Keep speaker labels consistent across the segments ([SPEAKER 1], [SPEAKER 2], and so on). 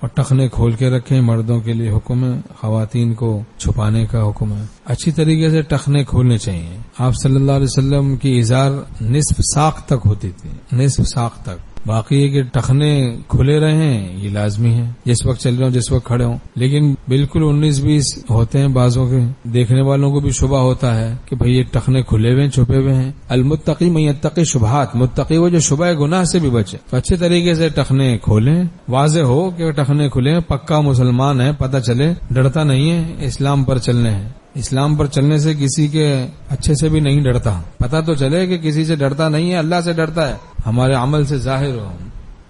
[SPEAKER 1] اور ٹخنے کھول کے رکھیں، مردوں کے لیے حکم ہے، خواتین کو چھپانے کا حکم ہے۔ اچھی طریقے سے ٹخنے کھولنے چاہیے۔ آپ صلی اللہ علیہ وسلم کی ازار نصف ساق تک ہوتی تھی، نصف ساق تک۔ باقی ہے کہ ٹخنے کھلے رہیں یہ لازمی ہے، جس وقت چل رہے ہوں جس وقت کھڑے ہوں، لیکن بالکل 19-20 ہوتے ہیں بعضوں کے، دیکھنے والوں کو بھی شبہ ہوتا ہے کہ بھئی یہ ٹخنے کھلے ہوئے ہیں، چھپے ہوئے ہیں۔ المتقی من یتقی شبہات، متقی وہ جو شبہ گناہ سے بھی بچے۔ تو اچھے طریقے سے ٹخنے کھولیں، واضح ہو کہ ٹخنے کھلے، پکا مسلمان ہے، پتہ چلے، ڈرتا نہیں ہے، اسلام پر چلنے ہیں۔ اسلام پر چلنے سے کسی کے اچھے سے بھی نہیں ڈرتا، پتہ تو چلے کہ کسی سے ڈرتا نہیں ہے، اللہ سے ڈرتا ہے، ہمارے عمل سے ظاہر ہو۔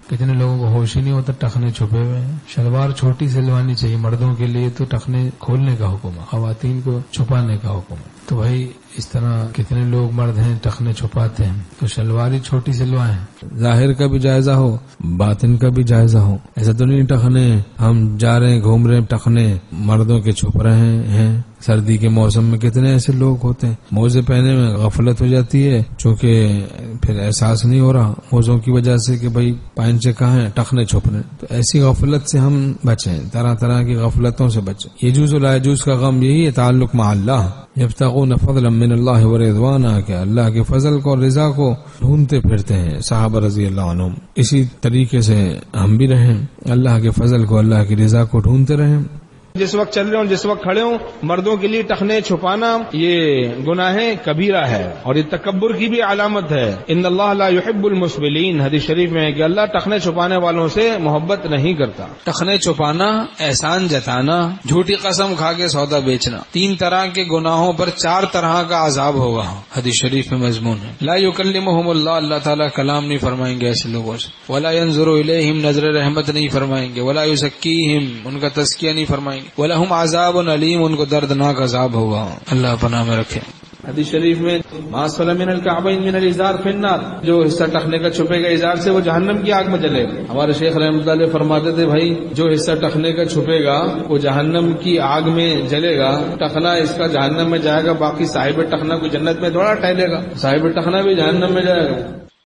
[SPEAKER 1] کتنے لوگوں کو ہوش ہی نہیں ہوتا ٹخنے چھپے ہوئے ہیں۔ شلوار چھوٹی سلوانی چاہیے مردوں کے لیے، تو ٹخنے کھولنے کا حکم ہے، خواتین کو چھپانے کا حکم ہے۔ تو بھائی اس طرح کتنے لوگ مرد ہیں ٹخنے چھپاتے ہیں، تو شلوار ہی چھوٹی سلوائیں، ظاہر کا بھی جائزہ ہو، باطن کا بھی جائزہ ہو۔ ایسا تو نہیں ٹخنے ہم جا رہے ہیں گھوم رہے ہیں ٹخنے مردوں کے چھپ رہے ہیں۔ سردی کے موسم میں کتنے ایسے لوگ ہوتے ہیں، موزے پہنے میں غفلت ہو جاتی ہے، چونکہ پھر احساس نہیں ہو رہا موزوں کی وجہ سے کہ بھائی پائنچے کہاں ہیں، ٹخنے چھپ رہے ہیں۔ تو ایسی غفلت سے ہم بچیں، طرح طرح کی غفلتوں سے بچیں۔ یجوز و لا یجوز کا غم یہی ہے، تعلق مع اللہ، یبتغون فضلا من اللہ ورضوانا، کہ اللہ کے فضل کو اور رضا کو ڈھونڈتے پھرتے ہیں صحابہ رضی اللہ عنہم۔ اسی طریقے سے ہم بھی رہیں، اللہ کے فضل کو، اللہ کی رضا کو ڈھونڈتے رہیں۔
[SPEAKER 2] جس وقت چل رہے ہوں جس وقت کھڑے ہوں، مردوں کے لیے ٹخنے چھپانا یہ گناہ کبیرہ ہے اور یہ تکبر کی بھی علامت ہے۔ ان اللہ لا يحب المسبلین، حدیث شریف میں ہے کہ اللہ ٹخنے چھپانے والوں سے محبت نہیں کرتا۔ ٹخنے چھپانا، احسان جتانا، جھوٹی قسم کھا کے سودا بیچنا، 3 طرح کے گناہوں پر 4 طرح کا عذاب ہوگا، حدیث شریف میں مضمون ہے۔ لا يكلمهم اللہ، اللہ تعالیٰ کلام نہیں فرمائیں گے ایسے لوگوں سے۔ ولا ينظر الیہم، نظر رحمت نہیں فرمائیں گے۔ ولا يزکیہم، ان کا تزکیہ نہیں فرمائیں گے۔ وَلَهُمْ عَذَابٌ عَلِيمٌ، ان کو دردناک عذاب ہوگا، اللہ پناہ میں رکھے۔ حدیث شریف میں مَا أَسْفَلَ مِنَ الْكَعْبَيْنِ مِنَ الْإِزَارِ فِي النَّارِ، جو حصہ ٹخنے کا چھپے گا ازار سے وہ جہنم کی آگ میں جلے گا۔ ہمارے شیخ رحمۃ اللہ علیہ فرماتے تھے بھائی جو حصہ ٹخنے کا چھپے گا وہ جہنم کی آگ میں جلے گا، ٹخنا اس کا جہنم میں جائے گا، باقی صاحب ٹخنا کو جنت میں تھوڑا ٹہلے گا، صاحب ٹخنا بھی جہنم میں جائے گا۔